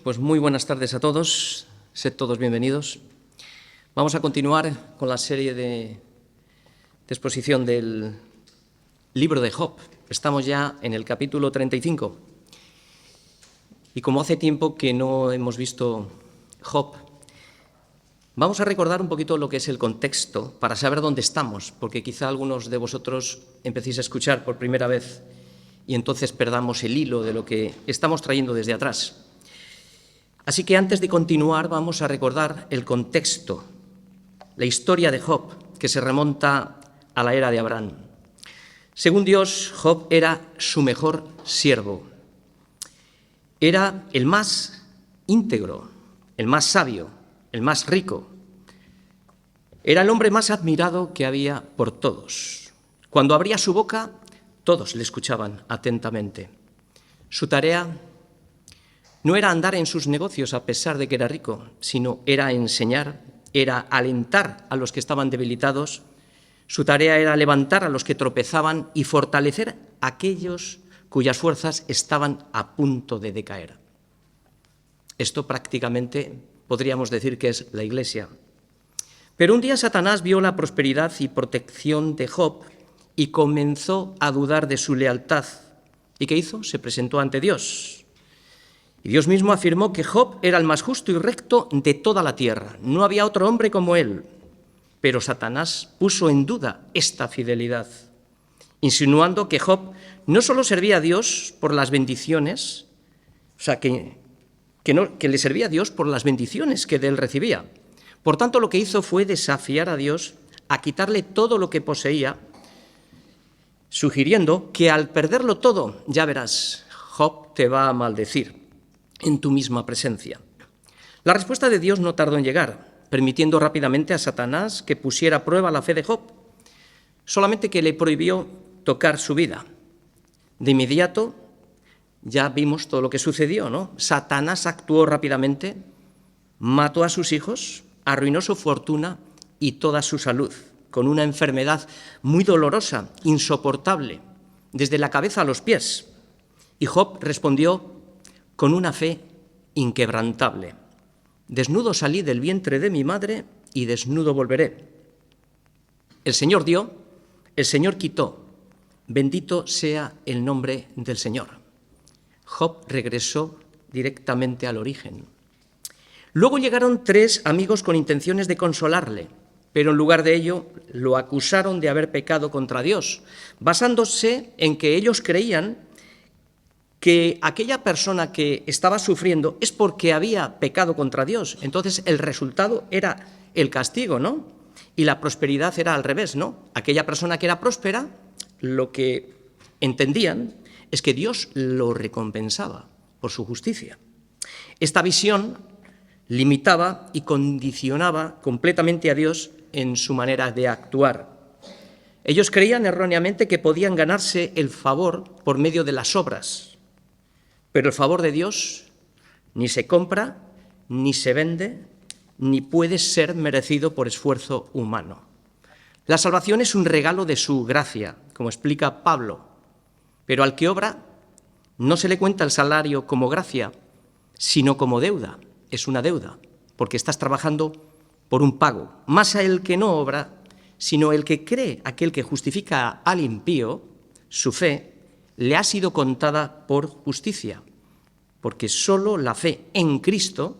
pues muy buenas tardes a todos, sed todos bienvenidos. Vamos a continuar con la serie de exposición del libro de Job. Estamos ya en el capítulo 35. Y como hace tiempo que no hemos visto Job, vamos a recordar un poquito lo que es el contexto para saber dónde estamos, porque quizá algunos de vosotros empecéis a escuchar por primera vez y entonces perdamos el hilo de lo que estamos trayendo desde atrás. Así que antes de continuar vamos a recordar el contexto, la historia de Job, que se remonta a la era de Abraham. Según Dios, Job era su mejor siervo. Era el más íntegro, el más sabio, el más rico. Era el hombre más admirado que había por todos. Cuando abría su boca, todos le escuchaban atentamente. Su tarea no era andar en sus negocios a pesar de que era rico, sino era enseñar, era alentar a los que estaban debilitados. Su tarea era levantar a los que tropezaban y fortalecer a aquellos cuyas fuerzas estaban a punto de decaer. Esto prácticamente podríamos decir que es la Iglesia. Pero un día Satanás vio la prosperidad y protección de Job y comenzó a dudar de su lealtad. ¿Y qué hizo? Se presentó ante Dios. Y Dios mismo afirmó que Job era el más justo y recto de toda la tierra. No había otro hombre como él. Pero Satanás puso en duda esta fidelidad, insinuando que Job no solo servía a Dios por las bendiciones, o sea, que le servía a Dios por las bendiciones que de él recibía. Por tanto, lo que hizo fue desafiar a Dios a quitarle todo lo que poseía, sugiriendo que al perderlo todo, ya verás, Job te va a maldecir en tu misma presencia. La respuesta de Dios no tardó en llegar, permitiendo rápidamente a Satanás que pusiera a prueba la fe de Job, solamente que le prohibió tocar su vida. De inmediato ya vimos todo lo que sucedió, ¿no? Satanás actuó rápidamente, mató a sus hijos, arruinó su fortuna y toda su salud, con una enfermedad muy dolorosa, insoportable, desde la cabeza a los pies. Y Job respondió con una fe inquebrantable. Desnudo salí del vientre de mi madre y desnudo volveré. El Señor dio, el Señor quitó. Bendito sea el nombre del Señor. Job regresó directamente al origen. Luego llegaron 3 amigos con intenciones de consolarle, pero en lugar de ello lo acusaron de haber pecado contra Dios, basándose en que ellos creían que aquella persona que estaba sufriendo es porque había pecado contra Dios. Entonces el resultado era el castigo, ¿no? Y la prosperidad era al revés, ¿no? Aquella persona que era próspera, lo que entendían es que Dios lo recompensaba por su justicia. Esta visión limitaba y condicionaba completamente a Dios en su manera de actuar. Ellos creían erróneamente que podían ganarse el favor por medio de las obras, pero el favor de Dios ni se compra, ni se vende, ni puede ser merecido por esfuerzo humano. La salvación es un regalo de su gracia, como explica Pablo, pero al que obra no se le cuenta el salario como gracia, sino como deuda. Es una deuda, porque estás trabajando por un pago. Más a el que no obra, sino el que cree, aquel que justifica al impío, su fe le ha sido contada por justicia, porque solo la fe en Cristo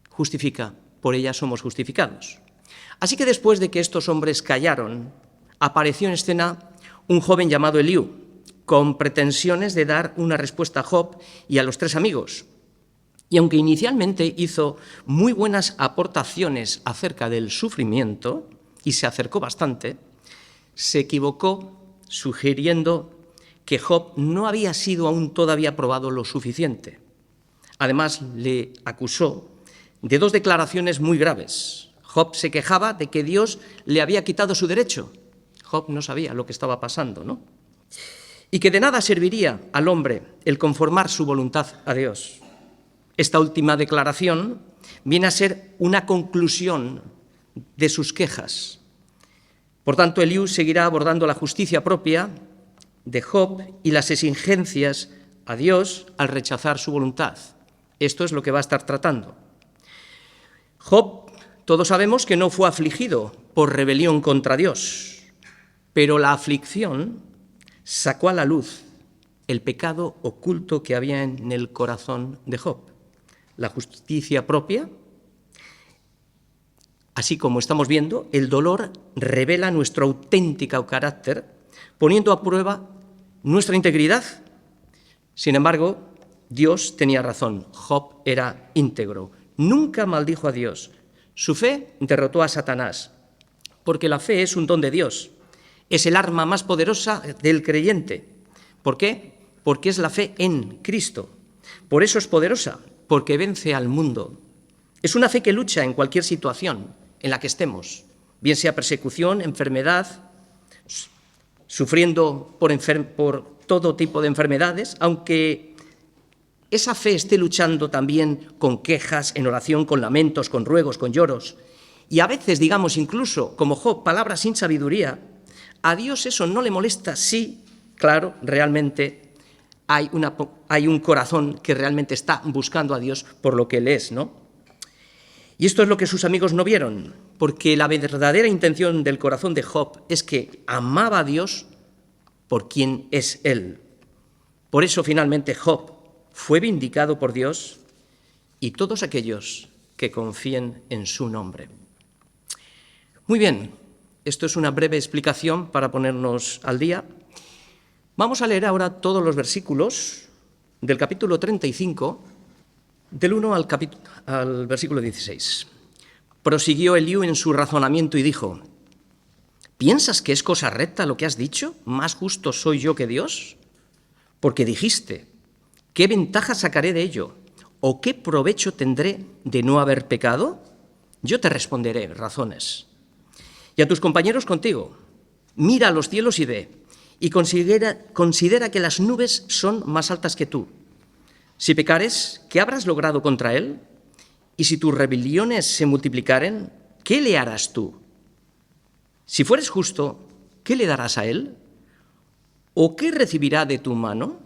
justifica, por ella somos justificados. Así que después de que estos hombres callaron, apareció en escena un joven llamado Eliú, con pretensiones de dar una respuesta a Job y a los 3 amigos. Y aunque inicialmente hizo muy buenas aportaciones acerca del sufrimiento, y se acercó bastante, se equivocó sugiriendo que Job no había sido aún todavía probado lo suficiente. Además, le acusó de 2 declaraciones muy graves. Job se quejaba de que Dios le había quitado su derecho. Job no sabía lo que estaba pasando, ¿no? Y que de nada serviría al hombre el conformar su voluntad a Dios. Esta última declaración viene a ser una conclusión de sus quejas. Por tanto, Eliú seguirá abordando la justicia propia de Job y las exigencias a Dios al rechazar su voluntad. Esto es lo que va a estar tratando. Job, todos sabemos que no fue afligido por rebelión contra Dios, pero la aflicción sacó a la luz el pecado oculto que había en el corazón de Job. La justicia propia, así como estamos viendo, el dolor revela nuestro auténtico carácter, poniendo a prueba nuestra integridad. Sin embargo, Dios tenía razón, Job era íntegro, nunca maldijo a Dios. Su fe derrotó a Satanás, porque la fe es un don de Dios, es el arma más poderosa del creyente. ¿Por qué? Porque es la fe en Cristo. Por eso es poderosa, porque vence al mundo. Es una fe que lucha en cualquier situación en la que estemos, bien sea persecución, enfermedad, sufriendo por todo tipo de enfermedades, aunque esa fe esté luchando también con quejas, en oración, con lamentos, con ruegos, con lloros, y a veces, digamos incluso, como Job, palabras sin sabiduría, a Dios eso no le molesta si, claro, realmente hay un corazón que realmente está buscando a Dios por lo que Él es, ¿no? Y esto es lo que sus amigos no vieron, porque la verdadera intención del corazón de Job es que amaba a Dios por quien es Él. Por eso finalmente Job fue vindicado por Dios y todos aquellos que confíen en su nombre. Muy bien, esto es una breve explicación para ponernos al día. Vamos a leer ahora todos los versículos del capítulo 35, del 1 al versículo 16. Prosiguió Eliú en su razonamiento y dijo: ¿piensas que es cosa recta lo que has dicho? ¿Más justo soy yo que Dios? Porque dijiste: ¿qué ventaja sacaré de ello? ¿O qué provecho tendré de no haber pecado? Yo te responderé razones. Y a tus compañeros contigo: mira a los cielos y ve, y considera que las nubes son más altas que tú. Si pecares, ¿qué habrás logrado contra él? Y si tus rebeliones se multiplicaren, ¿qué le harás tú? Si fueres justo, ¿qué le darás a él? ¿O qué recibirá de tu mano?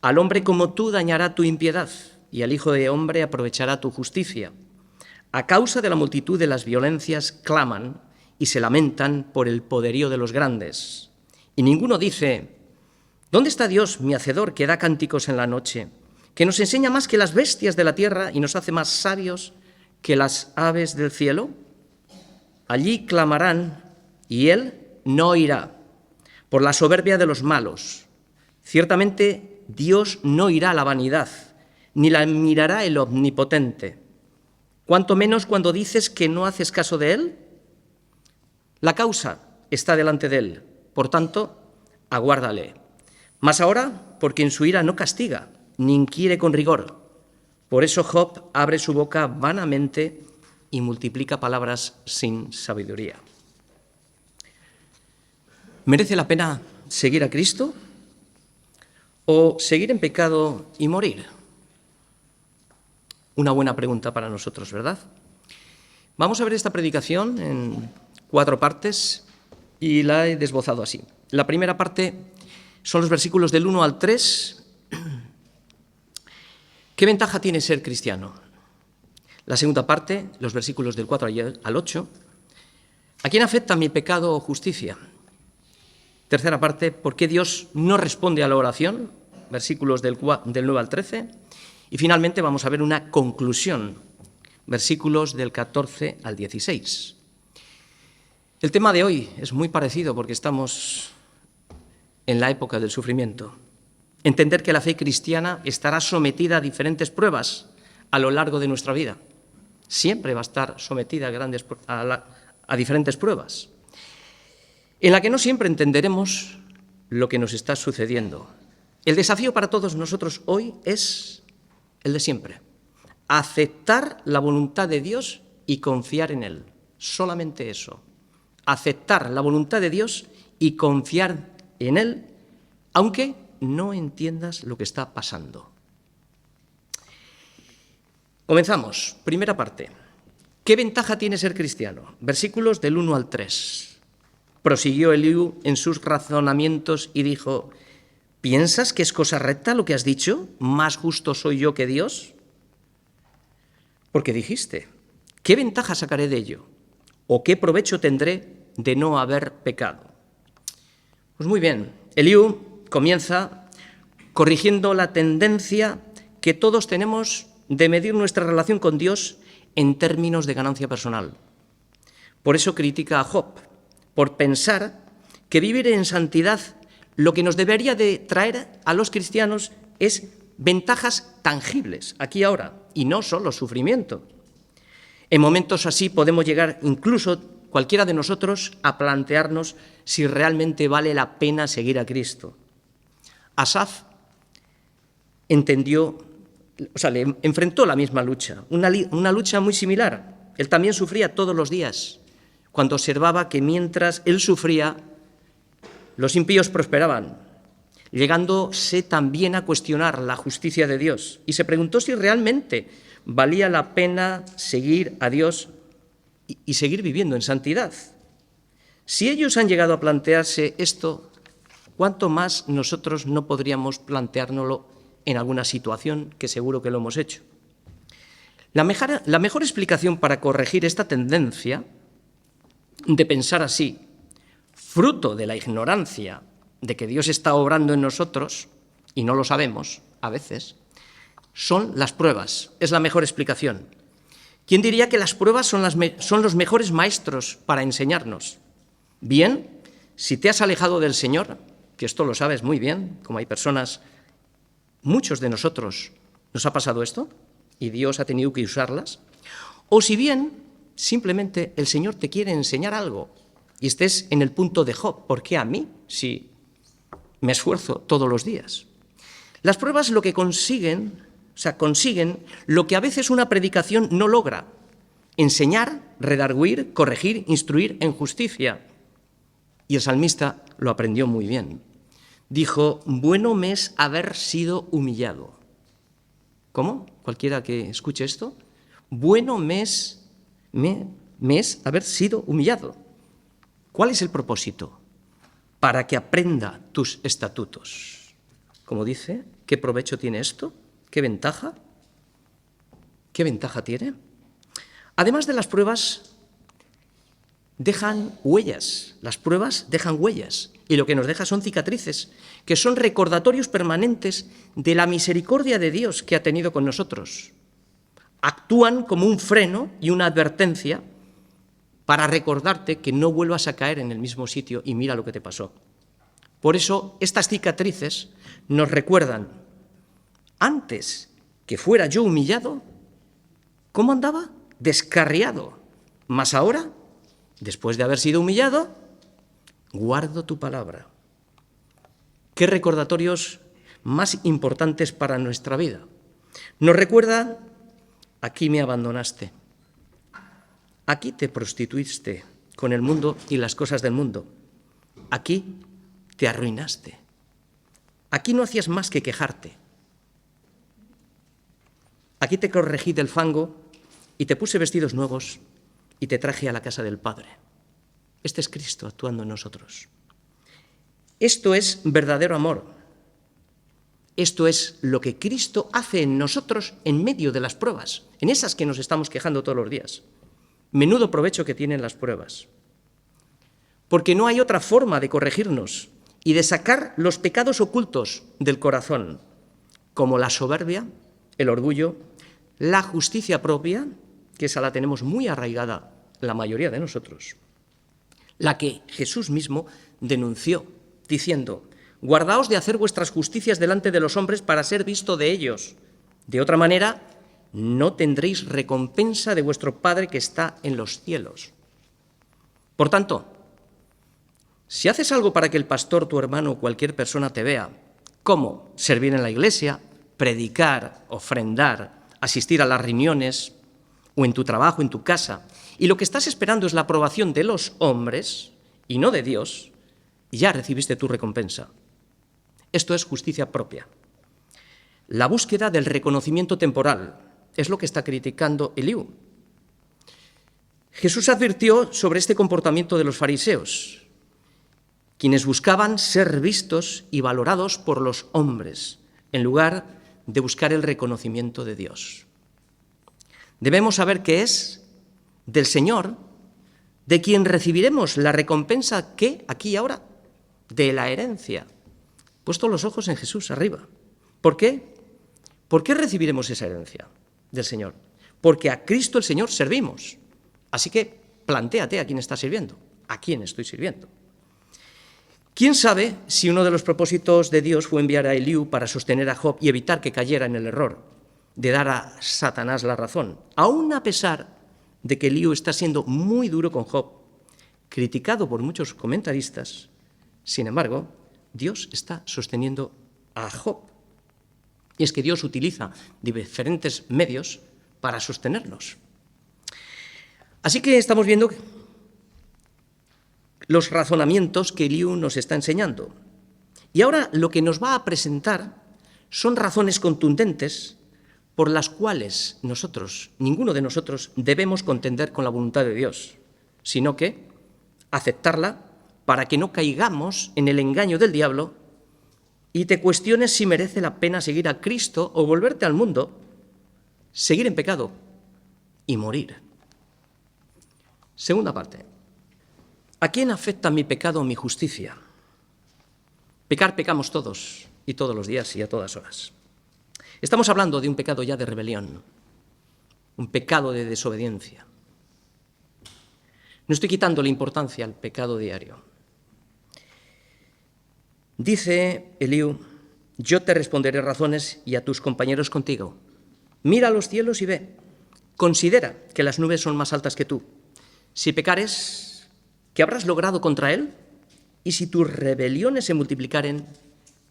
Al hombre como tú dañará tu impiedad, y al hijo de hombre aprovechará tu justicia. A causa de la multitud de las violencias claman y se lamentan por el poderío de los grandes. Y ninguno dice: ¿dónde está Dios, mi hacedor, que da cánticos en la noche, que nos enseña más que las bestias de la tierra y nos hace más sabios que las aves del cielo? Allí clamarán y él no oirá, por la soberbia de los malos. Ciertamente Dios no irá a la vanidad, ni la mirará el omnipotente. ¿Cuánto menos cuando dices que no haces caso de él? La causa está delante de él, por tanto, aguárdale. Mas ahora, porque en su ira no castiga, ni inquiere con rigor. Por eso Job abre su boca vanamente y multiplica palabras sin sabiduría. ¿Merece la pena seguir a Cristo o seguir en pecado y morir? Una buena pregunta para nosotros, ¿verdad? Vamos a ver esta predicación en 4 partes y la he desbozado así. La primera parte son los versículos del 1 al 3. ¿Qué ventaja tiene ser cristiano? La segunda parte, los versículos del 4 al 8. ¿A quién afecta mi pecado o justicia? Tercera parte, ¿por qué Dios no responde a la oración? Versículos del 9 al 13. Y finalmente vamos a ver una conclusión, versículos del 14 al 16. El tema de hoy es muy parecido porque estamos en la época del sufrimiento. Entender que la fe cristiana estará sometida a diferentes pruebas a lo largo de nuestra vida. Siempre va a estar sometida a diferentes pruebas, en la que no siempre entenderemos lo que nos está sucediendo. El desafío para todos nosotros hoy es el de siempre: aceptar la voluntad de Dios y confiar en Él. Solamente eso. Aceptar la voluntad de Dios y confiar en Él, aunque no entiendas lo que está pasando. Comenzamos. Primera parte. ¿Qué ventaja tiene ser cristiano? Versículos del 1 al 3. Prosiguió Eliú en sus razonamientos y dijo: ¿piensas que es cosa recta lo que has dicho? ¿Más justo soy yo que Dios? Porque dijiste, ¿qué ventaja sacaré de ello? ¿O qué provecho tendré de no haber pecado? Pues muy bien, Eliú comienza corrigiendo la tendencia que todos tenemos de medir nuestra relación con Dios en términos de ganancia personal. Por eso critica a Job, por pensar que vivir en santidad lo que nos debería de traer a los cristianos es ventajas tangibles, aquí y ahora, y no solo sufrimiento. En momentos así podemos llegar, incluso cualquiera de nosotros, a plantearnos si realmente vale la pena seguir a Cristo. Asaf le enfrentó la misma lucha, una lucha muy similar. Él también sufría todos los días, cuando observaba que mientras él sufría, los impíos prosperaban, llegándose también a cuestionar la justicia de Dios. Y se preguntó si realmente valía la pena seguir a Dios y seguir viviendo en santidad. Si ellos han llegado a plantearse esto, ¿cuánto más nosotros no podríamos planteárnoslo en alguna situación que seguro que lo hemos hecho? La mejor explicación para corregir esta tendencia de pensar así, fruto de la ignorancia de que Dios está obrando en nosotros, y no lo sabemos a veces, son las pruebas. Es la mejor explicación. ¿Quién diría que las pruebas son los mejores maestros para enseñarnos? Bien, si te has alejado del Señor, que esto lo sabes muy bien, como hay personas, muchos de nosotros nos ha pasado esto, y Dios ha tenido que usarlas, o si bien simplemente el Señor te quiere enseñar algo, y estés en el punto de Job, ¿por qué a mí? Si me esfuerzo todos los días. Las pruebas lo que consiguen lo que a veces una predicación no logra: enseñar, redarguir, corregir, instruir en justicia. Y el salmista lo aprendió muy bien. Dijo, bueno me es haber sido humillado. ¿Cómo? Cualquiera que escuche esto. Bueno me es haber sido humillado. ¿Cuál es el propósito? Para que aprenda tus estatutos. Como dice, ¿qué provecho tiene esto? ¿Qué ventaja? ¿Qué ventaja tiene? Además de las pruebas, dejan huellas. Las pruebas dejan huellas. Y lo que nos deja son cicatrices, que son recordatorios permanentes de la misericordia de Dios que ha tenido con nosotros. Actúan como un freno y una advertencia para recordarte que no vuelvas a caer en el mismo sitio y mira lo que te pasó. Por eso, estas cicatrices nos recuerdan, antes que fuera yo humillado, ¿cómo andaba? Descarriado. Mas ahora, después de haber sido humillado, guardo tu palabra. ¿Qué recordatorios más importantes para nuestra vida? Nos recuerda, aquí me abandonaste. Aquí te prostituiste con el mundo y las cosas del mundo. Aquí te arruinaste. Aquí no hacías más que quejarte. Aquí te corregí del fango y te puse vestidos nuevos y te traje a la casa del Padre. Este es Cristo actuando en nosotros. Esto es verdadero amor. Esto es lo que Cristo hace en nosotros en medio de las pruebas, en esas que nos estamos quejando todos los días. Menudo provecho que tienen las pruebas. Porque no hay otra forma de corregirnos y de sacar los pecados ocultos del corazón, como la soberbia, el orgullo, la justicia propia, que esa la tenemos muy arraigada la mayoría de nosotros, la que Jesús mismo denunció, diciendo, guardaos de hacer vuestras justicias delante de los hombres para ser visto de ellos. De otra manera, no tendréis recompensa de vuestro Padre que está en los cielos. Por tanto, si haces algo para que el pastor, tu hermano o cualquier persona te vea, como servir en la iglesia, predicar, ofrendar, asistir a las reuniones o en tu trabajo, en tu casa, y lo que estás esperando es la aprobación de los hombres y no de Dios, ya recibiste tu recompensa. Esto es justicia propia. La búsqueda del reconocimiento temporal es lo que está criticando Eliú. Jesús advirtió sobre este comportamiento de los fariseos, quienes buscaban ser vistos y valorados por los hombres, en lugar de buscar el reconocimiento de Dios. Debemos saber que es del Señor de quien recibiremos la recompensa que, aquí y ahora, de la herencia. Puesto los ojos en Jesús arriba. ¿Por qué? ¿Por qué recibiremos esa herencia del Señor? Porque a Cristo el Señor servimos. Así que plantéate a quién estás sirviendo, a quién estoy sirviendo. ¿Quién sabe si uno de los propósitos de Dios fue enviar a Eliú para sostener a Job y evitar que cayera en el error de dar a Satanás la razón? Aún a pesar de que Eliú está siendo muy duro con Job, criticado por muchos comentaristas, sin embargo, Dios está sosteniendo a Job. Y es que Dios utiliza diferentes medios para sostenernos. Así que estamos viendo los razonamientos que Eliú nos está enseñando. Y ahora lo que nos va a presentar son razones contundentes por las cuales nosotros, ninguno de nosotros, debemos contender con la voluntad de Dios, sino que aceptarla para que no caigamos en el engaño del diablo y te cuestiones si merece la pena seguir a Cristo o volverte al mundo, seguir en pecado y morir. Segunda parte. ¿A quién afecta mi pecado o mi justicia? Pecar, pecamos todos y todos los días y a todas horas. Estamos hablando de un pecado ya de rebelión, un pecado de desobediencia. No estoy quitando la importancia al pecado diario. Dice Eliú, yo te responderé razones y a tus compañeros contigo. Mira a los cielos y ve. Considera que las nubes son más altas que tú. Si pecares, ¿qué habrás logrado contra él? Y si tus rebeliones se multiplicaren,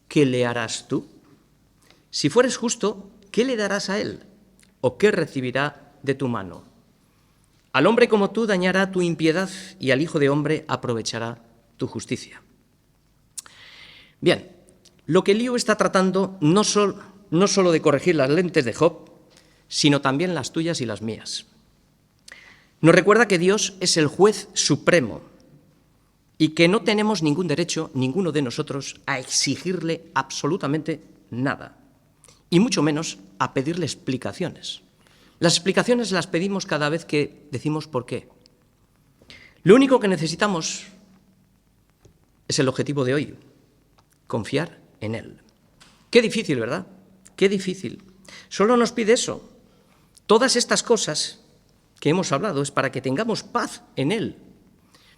¿qué le harás tú? Si fueres justo, ¿qué le darás a él? ¿O qué recibirá de tu mano? Al hombre como tú dañará tu impiedad y al hijo de hombre aprovechará tu justicia. Bien, lo que Eliú está tratando no solo de corregir las lentes de Job, sino también las tuyas y las mías. Nos recuerda que Dios es el juez supremo y que no tenemos ningún derecho, ninguno de nosotros, a exigirle absolutamente nada, y mucho menos a pedirle explicaciones. Las explicaciones las pedimos cada vez que decimos por qué. Lo único que necesitamos es el objetivo de hoy, confiar en Él. Qué difícil, ¿verdad? Qué difícil. Solo nos pide eso. Todas estas cosas que hemos hablado es para que tengamos paz en Él.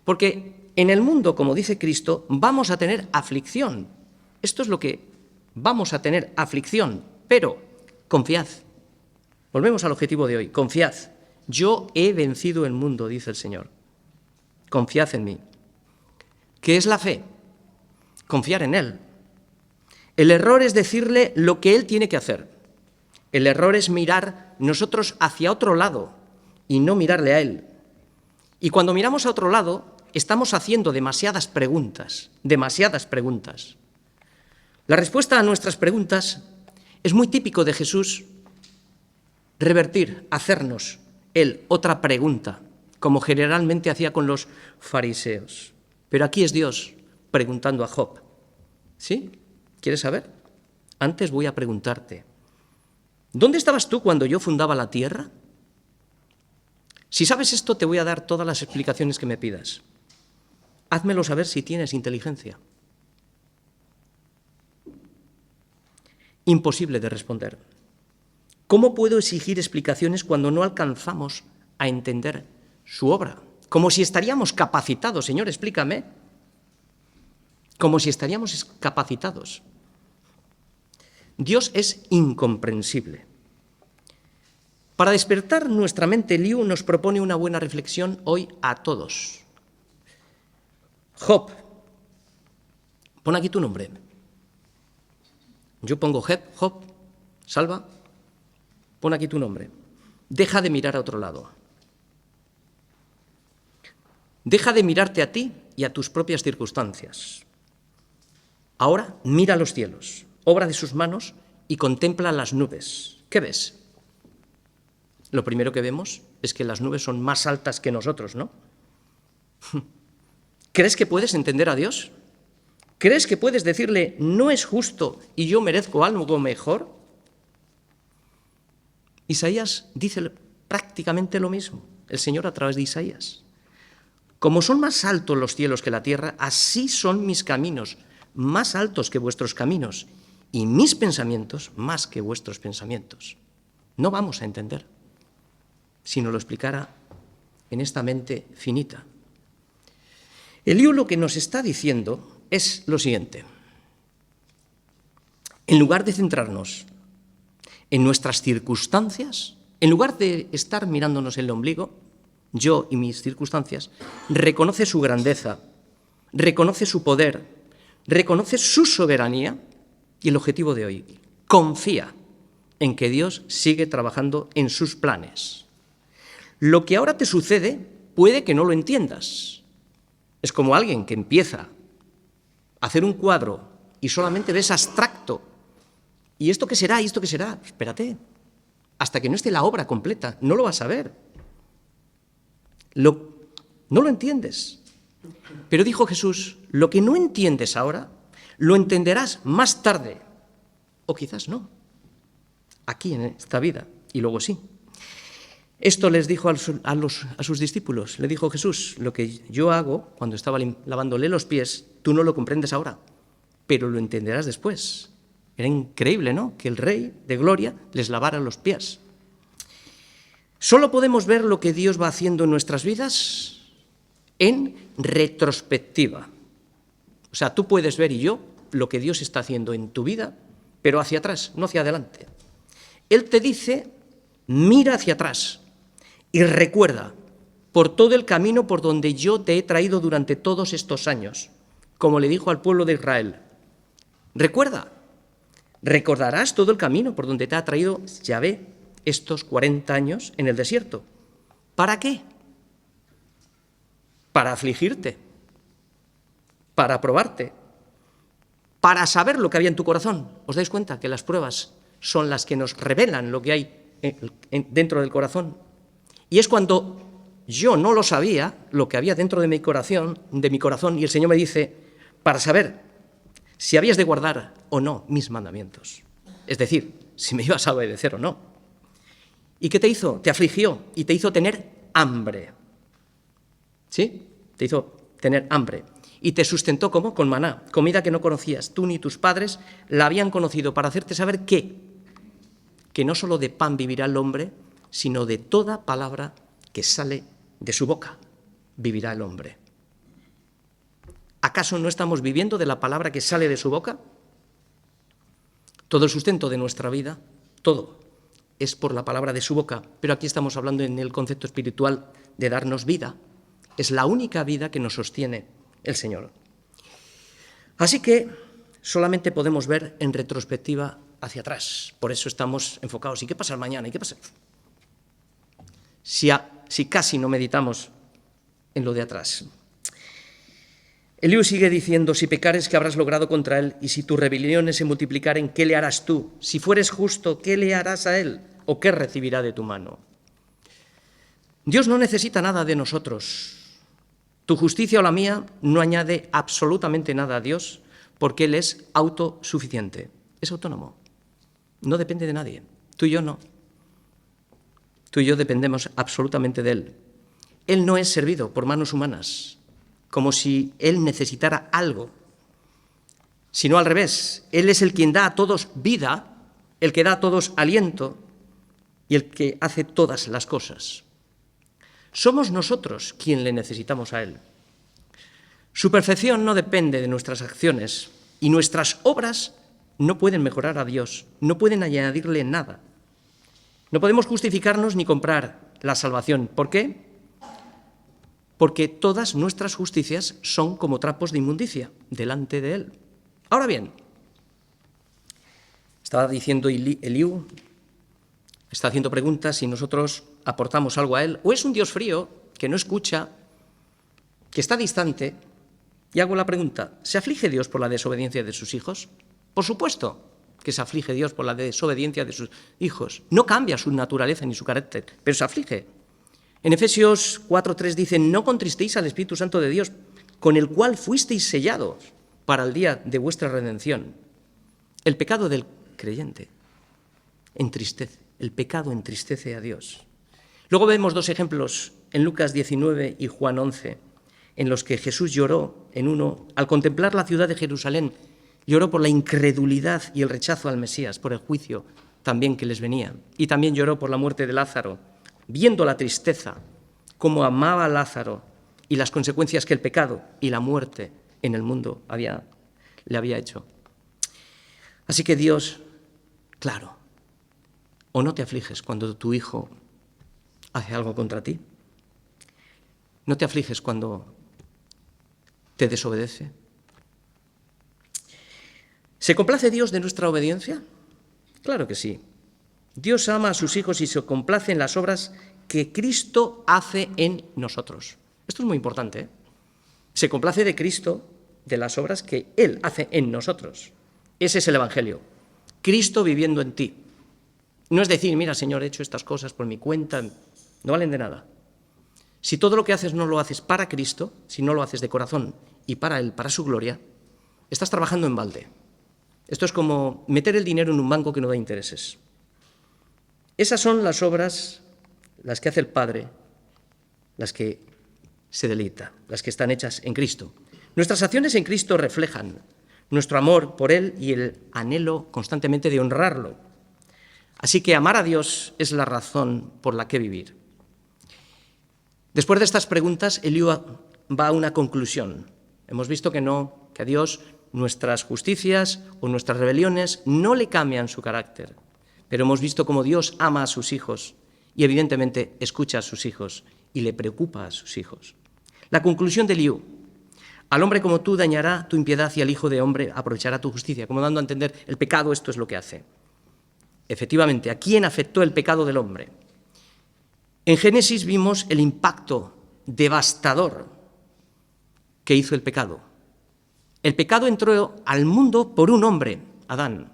Porque en el mundo, como dice Cristo, vamos a tener aflicción. Esto es lo que vamos a tener, aflicción. Pero confiad. Volvemos al objetivo de hoy. Confiad. Yo he vencido el mundo, dice el Señor. Confiad en mí. ¿Qué es la fe? Confiar en Él. El error es decirle lo que Él tiene que hacer. El error es mirar nosotros hacia otro lado y no mirarle a Él. Y cuando miramos a otro lado, estamos haciendo demasiadas preguntas. La respuesta a nuestras preguntas es muy típico de Jesús hacernos Él otra pregunta, como generalmente hacía con los fariseos. Pero aquí es Dios preguntando a Job. ¿Sí? ¿Quieres saber? Antes voy a preguntarte, ¿dónde estabas tú cuando yo fundaba la tierra? Si sabes esto, te voy a dar todas las explicaciones que me pidas. Házmelo saber si tienes inteligencia. Imposible de responder. ¿Cómo puedo exigir explicaciones cuando no alcanzamos a entender su obra? Como si estaríamos capacitados. Señor, explícame. Como si estaríamos capacitados. Dios es incomprensible. Para despertar nuestra mente, Eliú nos propone una buena reflexión hoy a todos. Job, pon aquí tu nombre. Yo pongo Job, Salva, pon aquí tu nombre. Deja de mirar a otro lado. Deja de mirarte a ti y a tus propias circunstancias. Ahora mira los cielos, obra de sus manos, y contempla las nubes. ¿Qué ves? Lo primero que vemos es que las nubes son más altas que nosotros, ¿no? ¿Crees que puedes entender a Dios? ¿Crees que puedes decirle, no es justo y yo merezco algo mejor? Isaías dice prácticamente lo mismo el Señor a través de Isaías. Como son más altos los cielos que la tierra, así son mis caminos, más altos que vuestros caminos, y mis pensamientos más que vuestros pensamientos. No vamos a entender si nos lo explicara en esta mente finita. Eliú lo que nos está diciendo es lo siguiente. En lugar de centrarnos en nuestras circunstancias, en lugar de estar mirándonos el ombligo, yo y mis circunstancias, reconoce su grandeza, reconoce su poder, reconoce su soberanía y el objetivo de hoy, confía en que Dios sigue trabajando en sus planes. Lo que ahora te sucede puede que no lo entiendas. Es como alguien que empieza a hacer un cuadro y solamente ves abstracto. ¿Y esto qué será? ¿Y esto qué será? Espérate, hasta que no esté la obra completa, no lo vas a ver. No lo entiendes. Pero dijo Jesús, lo que no entiendes ahora, lo entenderás más tarde, o quizás no, aquí en esta vida, y luego sí. Esto les dijo a sus discípulos, le dijo Jesús, lo que yo hago cuando estaba lavándole los pies, tú no lo comprendes ahora, pero lo entenderás después. Era increíble, ¿no?, que el Rey de Gloria les lavara los pies. Solo podemos ver lo que Dios va haciendo en nuestras vidas en retrospectiva. O sea, tú puedes ver, y yo, lo que Dios está haciendo en tu vida, pero hacia atrás, no hacia adelante. Él te dice, mira hacia atrás y recuerda por todo el camino por donde yo te he traído durante todos estos años, como le dijo al pueblo de Israel. Recuerda, recordarás todo el camino por donde te ha traído Yahvé estos 40 años en el desierto. ¿Para qué? Para afligirte, para probarte, para saber lo que había en tu corazón. ¿Os dais cuenta que las pruebas son las que nos revelan lo que hay dentro del corazón? Y es cuando yo no lo sabía, lo que había dentro de mi corazón, y el Señor me dice, para saber si habías de guardar o no mis mandamientos. Es decir, si me ibas a obedecer o no. ¿Y qué te hizo? Te afligió y te hizo tener hambre. ¿Sí? Te hizo tener hambre. Y te sustentó, ¿cómo? Con maná, comida que no conocías. Tú ni tus padres la habían conocido, para hacerte saber que no solo de pan vivirá el hombre, sino de toda palabra que sale de su boca vivirá el hombre. ¿Acaso no estamos viviendo de la palabra que sale de su boca? Todo el sustento de nuestra vida, todo, es por la palabra de su boca, pero aquí estamos hablando en el concepto espiritual de darnos vida. Es la única vida que nos sostiene el Señor. Así que solamente podemos ver en retrospectiva hacia atrás. Por eso estamos enfocados. ¿Y qué pasa mañana? ¿Y qué pasa? Si casi no meditamos en lo de atrás. Eliú sigue diciendo, si pecares, ¿qué habrás logrado contra él? Y si tus rebeliones se multiplicaren, ¿qué le harás tú? Si fueres justo, ¿qué le harás a él? ¿O qué recibirá de tu mano? Dios no necesita nada de nosotros. Tu justicia o la mía no añade absolutamente nada a Dios, porque Él es autosuficiente, es autónomo, no depende de nadie. Tú y yo no. Tú y yo dependemos absolutamente de Él. Él no es servido por manos humanas, como si Él necesitara algo, sino al revés. Él es el quien da a todos vida, el que da a todos aliento y el que hace todas las cosas. Somos nosotros quien le necesitamos a Él. Su perfección no depende de nuestras acciones y nuestras obras no pueden mejorar a Dios, no pueden añadirle nada. No podemos justificarnos ni comprar la salvación. ¿Por qué? Porque todas nuestras justicias son como trapos de inmundicia delante de Él. Ahora bien, estaba diciendo Eliú, está haciendo preguntas si nosotros aportamos algo a Él, o es un Dios frío que no escucha, que está distante. Y hago la pregunta, ¿se aflige Dios por la desobediencia de sus hijos? Por supuesto que se aflige Dios por la desobediencia de sus hijos. No cambia su naturaleza ni su carácter, pero se aflige. En Efesios 4:3 dice, no contristéis al Espíritu Santo de Dios, con el cual fuisteis sellados para el día de vuestra redención. El pecado del creyente entristece, el pecado entristece a Dios. Luego vemos dos ejemplos en Lucas 19 y Juan 11, en los que Jesús lloró. En uno, al contemplar la ciudad de Jerusalén, lloró por la incredulidad y el rechazo al Mesías, por el juicio también que les venía. Y también lloró por la muerte de Lázaro, viendo la tristeza, cómo amaba a Lázaro y las consecuencias que el pecado y la muerte en el mundo le había hecho. Así que Dios, claro, ¿o no te afliges cuando tu hijo hace algo contra ti? ¿No te afliges cuando te desobedece? ¿Se complace Dios de nuestra obediencia? Claro que sí. Dios ama a sus hijos y se complace en las obras que Cristo hace en nosotros. Esto es muy importante, ¿eh? Se complace de Cristo, de las obras que Él hace en nosotros. Ese es el Evangelio. Cristo viviendo en ti. No es decir, mira, Señor, he hecho estas cosas por mi cuenta, no valen de nada. Si todo lo que haces no lo haces para Cristo, si no lo haces de corazón y para Él, para su gloria, estás trabajando en balde. Esto es como meter el dinero en un banco que no da intereses. Esas son las obras, las que hace el Padre, las que se deleita, las que están hechas en Cristo. Nuestras acciones en Cristo reflejan nuestro amor por Él y el anhelo constantemente de honrarlo. Así que amar a Dios es la razón por la que vivir. Después de estas preguntas, Eliú va a una conclusión. Hemos visto que a Dios nuestras justicias o nuestras rebeliones no le cambian su carácter, pero hemos visto cómo Dios ama a sus hijos y evidentemente escucha a sus hijos y le preocupa a sus hijos. La conclusión de Eliú: al hombre como tú dañará tu impiedad y al hijo de hombre aprovechará tu justicia, como dando a entender el pecado, esto es lo que hace. Efectivamente, ¿a quién afectó el pecado del hombre? En Génesis vimos el impacto devastador que hizo el pecado. El pecado entró al mundo por un hombre, Adán,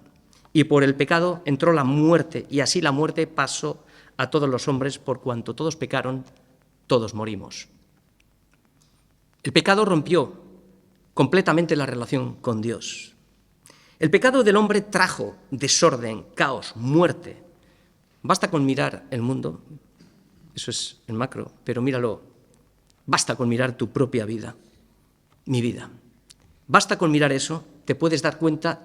y por el pecado entró la muerte, y así la muerte pasó a todos los hombres, por cuanto todos pecaron, todos morimos. El pecado rompió completamente la relación con Dios. El pecado del hombre trajo desorden, caos, muerte. Basta con mirar el mundo, eso es el macro, pero míralo, basta con mirar tu propia vida, mi vida. Basta con mirar eso, te puedes dar cuenta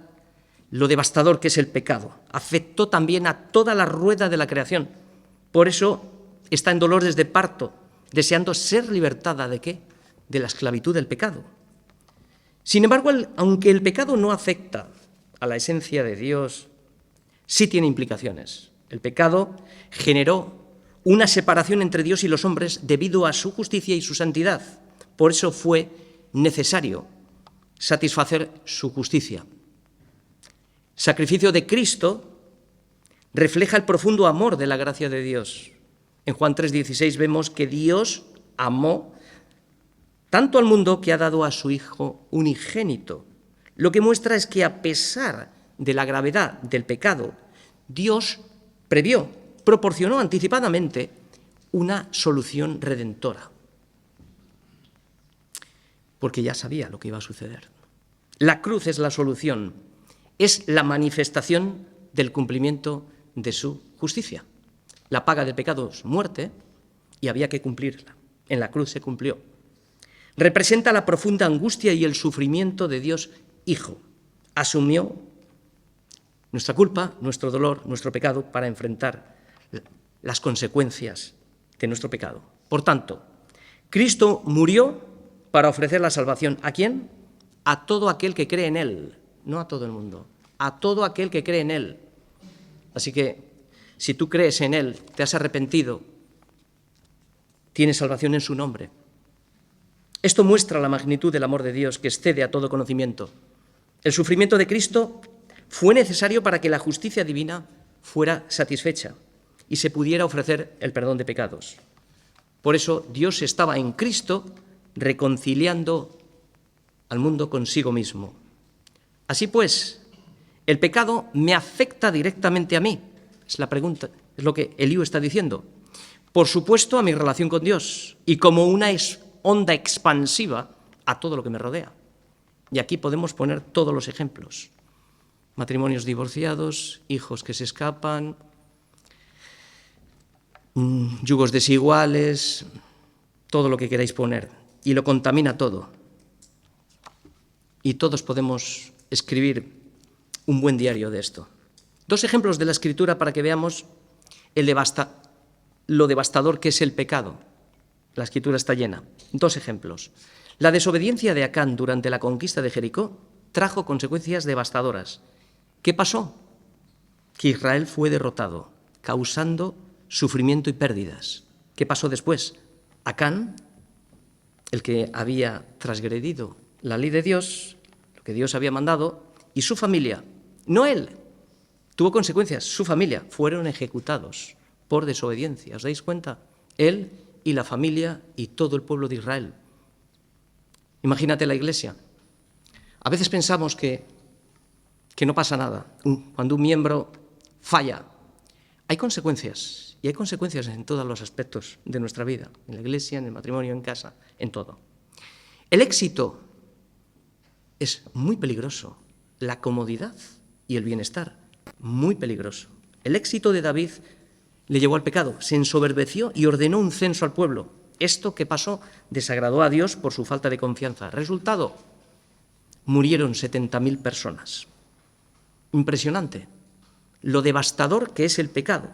lo devastador que es el pecado. Afectó también a toda la rueda de la creación. Por eso está en dolor desde parto, deseando ser libertada ¿de qué? De la esclavitud del pecado. Sin embargo, aunque el pecado no afecta a la esencia de Dios, sí tiene implicaciones. El pecado generó una separación entre Dios y los hombres debido a su justicia y su santidad. Por eso fue necesario satisfacer su justicia. Sacrificio de Cristo refleja el profundo amor de la gracia de Dios. En Juan 3:16 vemos que Dios amó tanto al mundo que ha dado a su Hijo unigénito. Lo que muestra es que a pesar de la gravedad del pecado, Dios proporcionó anticipadamente una solución redentora, porque ya sabía lo que iba a suceder. La cruz es la solución, es la manifestación del cumplimiento de su justicia. La paga del pecado es muerte y había que cumplirla. En la cruz se cumplió. Representa la profunda angustia y el sufrimiento de Dios Hijo. Asumió nuestra culpa, nuestro dolor, nuestro pecado para enfrentar las consecuencias de nuestro pecado. Por tanto, Cristo murió para ofrecer la salvación. ¿A quién? A todo aquel que cree en Él, no a todo el mundo, a todo aquel que cree en Él. Así que, si tú crees en Él, te has arrepentido, tienes salvación en su nombre. Esto muestra la magnitud del amor de Dios que excede a todo conocimiento. El sufrimiento de Cristo fue necesario para que la justicia divina fuera satisfecha y se pudiera ofrecer el perdón de pecados. Por eso Dios estaba en Cristo reconciliando al mundo consigo mismo. Así pues, el pecado me afecta directamente a mí. Es la pregunta, es lo que Eliú está diciendo. Por supuesto, a mi relación con Dios y como una onda expansiva a todo lo que me rodea. Y aquí podemos poner todos los ejemplos. Matrimonios divorciados, hijos que se escapan, yugos desiguales, todo lo que queráis poner, y lo contamina todo. Y todos podemos escribir un buen diario de esto. 2 ejemplos de la Escritura para que veamos lo devastador que es el pecado. La Escritura está llena. 2 ejemplos. La desobediencia de Acán durante la conquista de Jericó trajo consecuencias devastadoras. ¿Qué pasó? Que Israel fue derrotado, causando sufrimiento y pérdidas. ¿Qué pasó después? Acán, el que había transgredido la ley de Dios, lo que Dios había mandado, y su familia, no él, tuvo consecuencias, su familia, fueron ejecutados por desobediencia. ¿Os dais cuenta? Él y la familia y todo el pueblo de Israel. Imagínate la Iglesia. A veces pensamos que no pasa nada. Cuando un miembro falla, hay consecuencias, y hay consecuencias en todos los aspectos de nuestra vida, en la Iglesia, en el matrimonio, en casa, en todo. El éxito es muy peligroso, la comodidad y el bienestar, muy peligroso. El éxito de David le llevó al pecado, se ensoberbeció y ordenó un censo al pueblo. Esto que pasó desagradó a Dios por su falta de confianza. Resultado, murieron 70.000 personas. Impresionante lo devastador que es el pecado.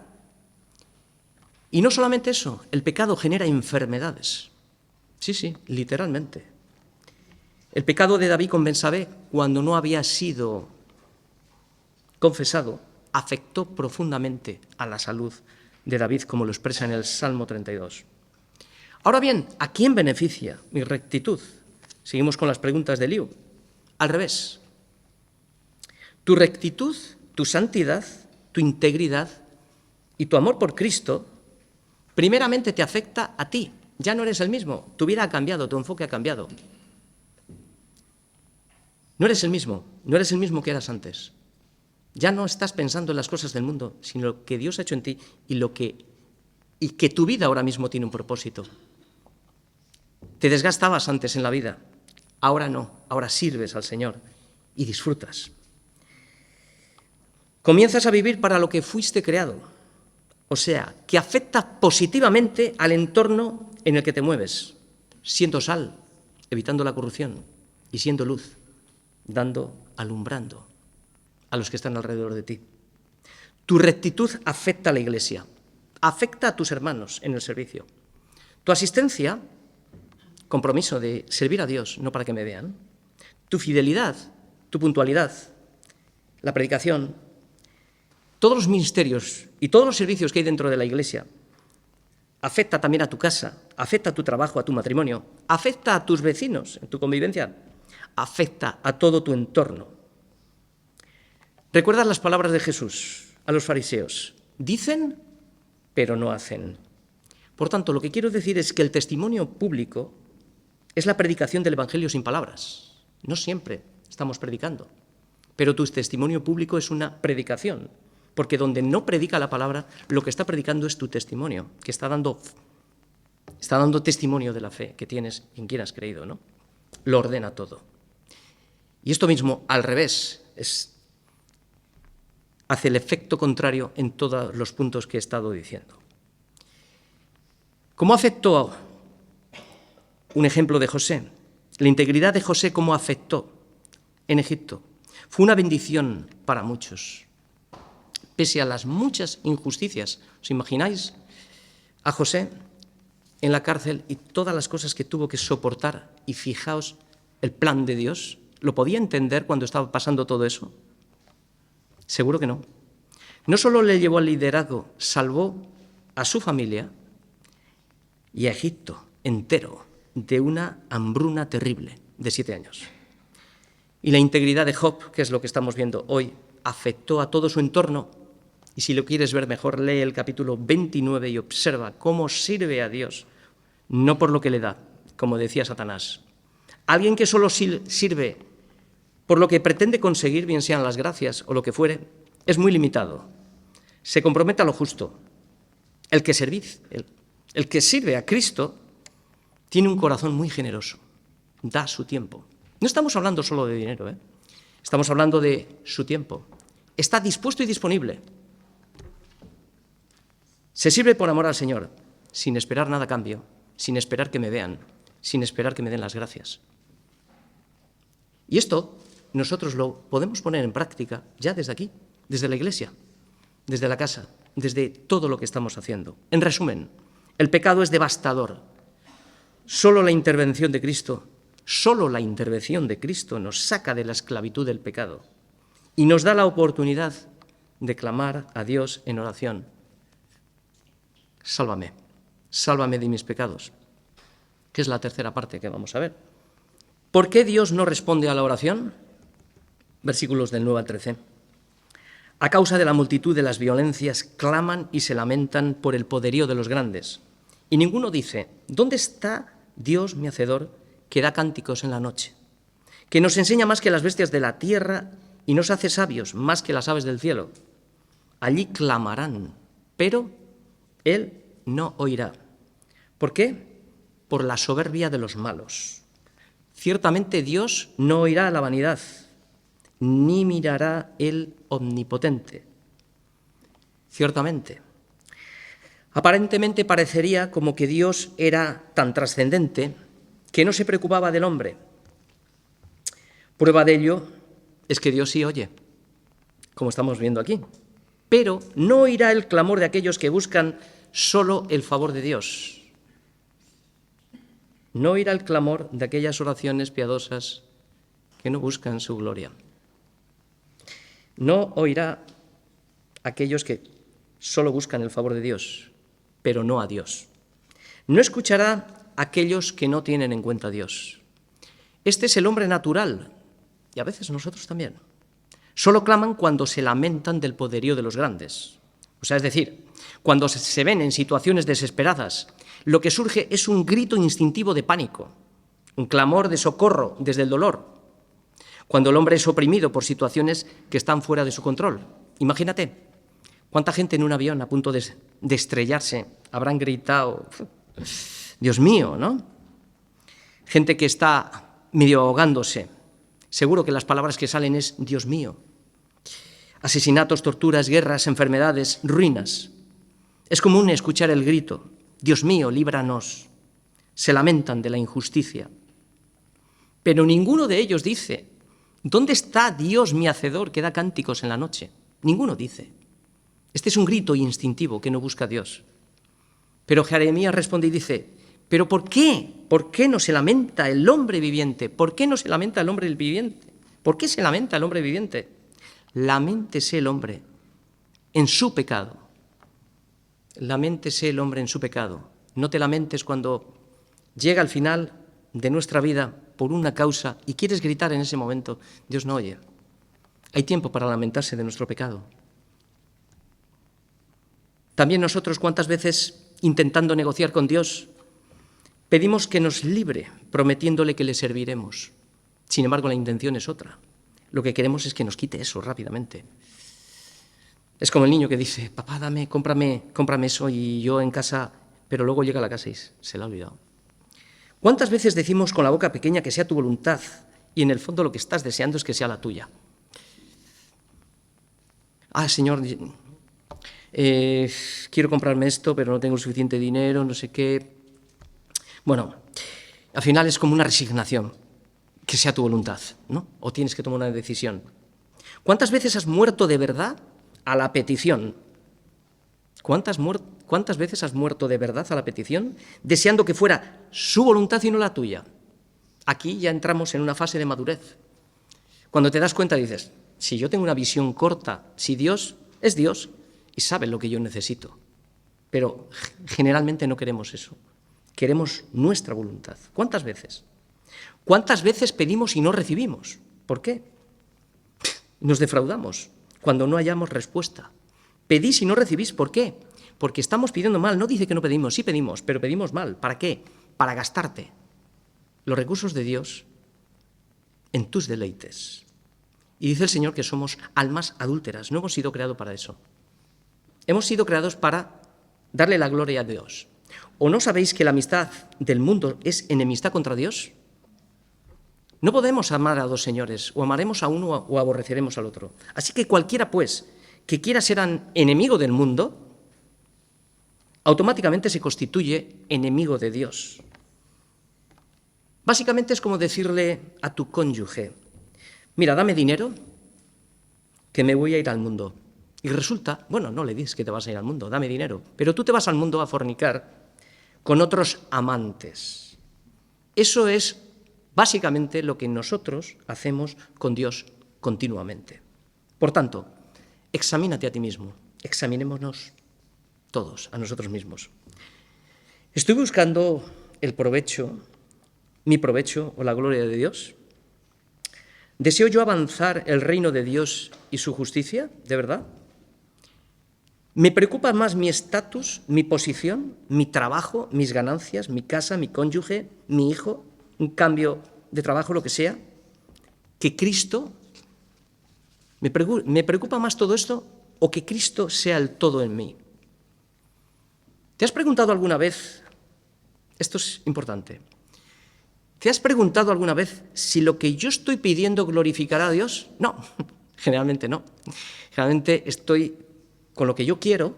Y no solamente eso, el pecado genera enfermedades. Sí, literalmente. El pecado de David con Betsabé, cuando no había sido confesado, afectó profundamente a la salud de David, como lo expresa en el Salmo 32. Ahora bien, ¿a quién beneficia mi rectitud? Seguimos con las preguntas de Eliú. Al revés. Tu rectitud, tu santidad, tu integridad y tu amor por Cristo, primeramente te afecta a ti. Ya no eres el mismo. Tu vida ha cambiado, tu enfoque ha cambiado. No eres el mismo que eras antes. Ya no estás pensando en las cosas del mundo, sino lo que Dios ha hecho en ti y que tu vida ahora mismo tiene un propósito. Te desgastabas antes en la vida, ahora no, ahora sirves al Señor y disfrutas. Comienzas a vivir para lo que fuiste creado, o sea, que afecta positivamente al entorno en el que te mueves, siendo sal, evitando la corrupción, y siendo luz, alumbrando a los que están alrededor de ti. Tu rectitud afecta a la Iglesia, afecta a tus hermanos en el servicio. Tu asistencia, compromiso de servir a Dios, no para que me vean. Tu fidelidad, tu puntualidad, la predicación, todos los ministerios y todos los servicios que hay dentro de la Iglesia, afecta también a tu casa, afecta a tu trabajo, a tu matrimonio, afecta a tus vecinos, en tu convivencia, afecta a todo tu entorno. ¿Recuerdas las palabras de Jesús a los fariseos? Dicen, pero no hacen. Por tanto, lo que quiero decir es que el testimonio público es la predicación del Evangelio sin palabras. No siempre estamos predicando, pero tu testimonio público es una predicación, porque donde no predica la palabra, lo que está predicando es tu testimonio, que está dando testimonio de la fe que tienes en quien has creído, ¿no? Lo ordena todo. Y esto mismo, al revés, hace el efecto contrario en todos los puntos que he estado diciendo. ¿Cómo afectó un ejemplo de José? La integridad de José, ¿cómo afectó en Egipto? Fue una bendición para muchos, pese a las muchas injusticias. ¿Os imagináis a José en la cárcel y todas las cosas que tuvo que soportar? Y fijaos el plan de Dios. ¿Lo podía entender cuando estaba pasando todo eso? Seguro que no. No solo le llevó al liderazgo, salvó a su familia y a Egipto entero de una hambruna terrible de 7 años. Y la integridad de Job, que es lo que estamos viendo hoy, afectó a todo su entorno. Y si lo quieres ver mejor, lee el capítulo 29 y observa cómo sirve a Dios, no por lo que le da, como decía Satanás. Alguien que solo sirve por lo que pretende conseguir, bien sean las gracias o lo que fuere, es muy limitado. Se compromete a lo justo. El que sirve a Cristo tiene un corazón muy generoso, da su tiempo. No estamos hablando solo de dinero, estamos hablando de su tiempo. Está dispuesto y disponible. Se sirve por amor al Señor, sin esperar nada a cambio, sin esperar que me vean, sin esperar que me den las gracias. Y esto nosotros lo podemos poner en práctica ya desde aquí, desde la iglesia, desde la casa, desde todo lo que estamos haciendo. En resumen, el pecado es devastador. Solo la intervención de Cristo nos saca de la esclavitud del pecado y nos da la oportunidad de clamar a Dios en oración. Sálvame, sálvame de mis pecados, que es la tercera parte que vamos a ver. ¿Por qué Dios no responde a la oración? Versículos del 9 al 13. A causa de la multitud de las violencias, claman y se lamentan por el poderío de los grandes. Y ninguno dice, ¿dónde está Dios mi hacedor, que da cánticos en la noche? Que nos enseña más que las bestias de la tierra y nos hace sabios más que las aves del cielo. Allí clamarán, pero Él no oirá. ¿Por qué? Por la soberbia de los malos. Ciertamente Dios no oirá la vanidad, ni mirará el omnipotente. Ciertamente. Aparentemente parecería como que Dios era tan trascendente que no se preocupaba del hombre. Prueba de ello es que Dios sí oye, como estamos viendo aquí, pero no oirá el clamor de aquellos que buscan solo el favor de Dios. No oirá el clamor de aquellas oraciones piadosas que no buscan su gloria. No oirá aquellos que solo buscan el favor de Dios, pero no a Dios. No escuchará a aquellos que no tienen en cuenta a Dios. Este es el hombre natural, y a veces nosotros también. Solo claman cuando se lamentan del poderío de los grandes. O sea, es decir, cuando se ven en situaciones desesperadas, lo que surge es un grito instintivo de pánico, un clamor de socorro desde el dolor, cuando el hombre es oprimido por situaciones que están fuera de su control. Imagínate, cuánta gente en un avión a punto de estrellarse habrán gritado, Dios mío, ¿no? Gente que está medio ahogándose. Seguro que las palabras que salen es Dios mío. Asesinatos, torturas, guerras, enfermedades, ruinas. Es común escuchar el grito, Dios mío, líbranos. Se lamentan de la injusticia. Pero ninguno de ellos dice, ¿dónde está Dios mi hacedor que da cánticos en la noche? Ninguno dice. Este es un grito instintivo que no busca a Dios. Pero Jeremías responde y dice, ¿pero por qué? ¿Por qué no se lamenta el hombre viviente? ¿Por qué no se lamenta el hombre viviente? ¿Por qué se lamenta el hombre viviente? Laméntese el hombre en su pecado. Laméntese el hombre en su pecado. No te lamentes cuando llega al final de nuestra vida por una causa y quieres gritar en ese momento, Dios no oye. Hay tiempo para lamentarse de nuestro pecado. También nosotros, ¿cuántas veces intentando negociar con Dios pedimos que nos libre, prometiéndole que le serviremos? Sin embargo, la intención es otra. Lo que queremos es que nos quite eso rápidamente. Es como el niño que dice, papá, cómprame eso, y yo en casa, pero luego llega a la casa y se la ha olvidado. ¿Cuántas veces decimos con la boca pequeña que sea tu voluntad y en el fondo lo que estás deseando es que sea la tuya? Señor, quiero comprarme esto, pero no tengo suficiente dinero, no sé qué. Bueno, al final es como una resignación, que sea tu voluntad, ¿no? O tienes que tomar una decisión. ¿Cuántas veces has muerto de verdad a la petición? ¿Cuántas veces has muerto de verdad a la petición, deseando que fuera su voluntad y no la tuya? Aquí ya entramos en una fase de madurez. Cuando te das cuenta dices, si yo tengo una visión corta, si Dios es Dios y sabe lo que yo necesito, pero generalmente no queremos eso. Queremos nuestra voluntad. ¿Cuántas veces? ¿Cuántas veces pedimos y no recibimos? ¿Por qué? Nos defraudamos cuando no hallamos respuesta. Pedís y no recibís, ¿por qué? Porque estamos pidiendo mal. No dice que no pedimos, sí pedimos, pero pedimos mal. ¿Para qué? Para gastarte los recursos de Dios en tus deleites. Y dice el Señor que somos almas adúlteras. No hemos sido creados para eso. Hemos sido creados para darle la gloria a Dios. ¿O no sabéis que la amistad del mundo es enemistad contra Dios? No podemos amar a dos señores, o amaremos a uno o aborreceremos al otro. Así que cualquiera, pues, que quiera ser enemigo del mundo, automáticamente se constituye enemigo de Dios. Básicamente es como decirle a tu cónyuge, mira, dame dinero, que me voy a ir al mundo. Y resulta, bueno, no le dices que te vas a ir al mundo, dame dinero, pero tú te vas al mundo a fornicar con otros amantes. Eso es básicamente lo que nosotros hacemos con Dios continuamente. Por tanto, examínate a ti mismo, examinémonos todos, a nosotros mismos. ¿Estoy buscando el provecho, mi provecho o la gloria de Dios? ¿Deseo yo avanzar el reino de Dios y su justicia, de verdad? ¿Me preocupa más mi estatus, mi posición, mi trabajo, mis ganancias, mi casa, mi cónyuge, mi hijo, un cambio de trabajo, lo que sea, que Cristo? ¿Me preocupa más todo esto o que Cristo sea el todo en mí? ¿Te has preguntado alguna vez, esto es importante, ¿te has preguntado alguna vez si lo que yo estoy pidiendo glorificará a Dios? No, generalmente no. Generalmente estoy con lo que yo quiero,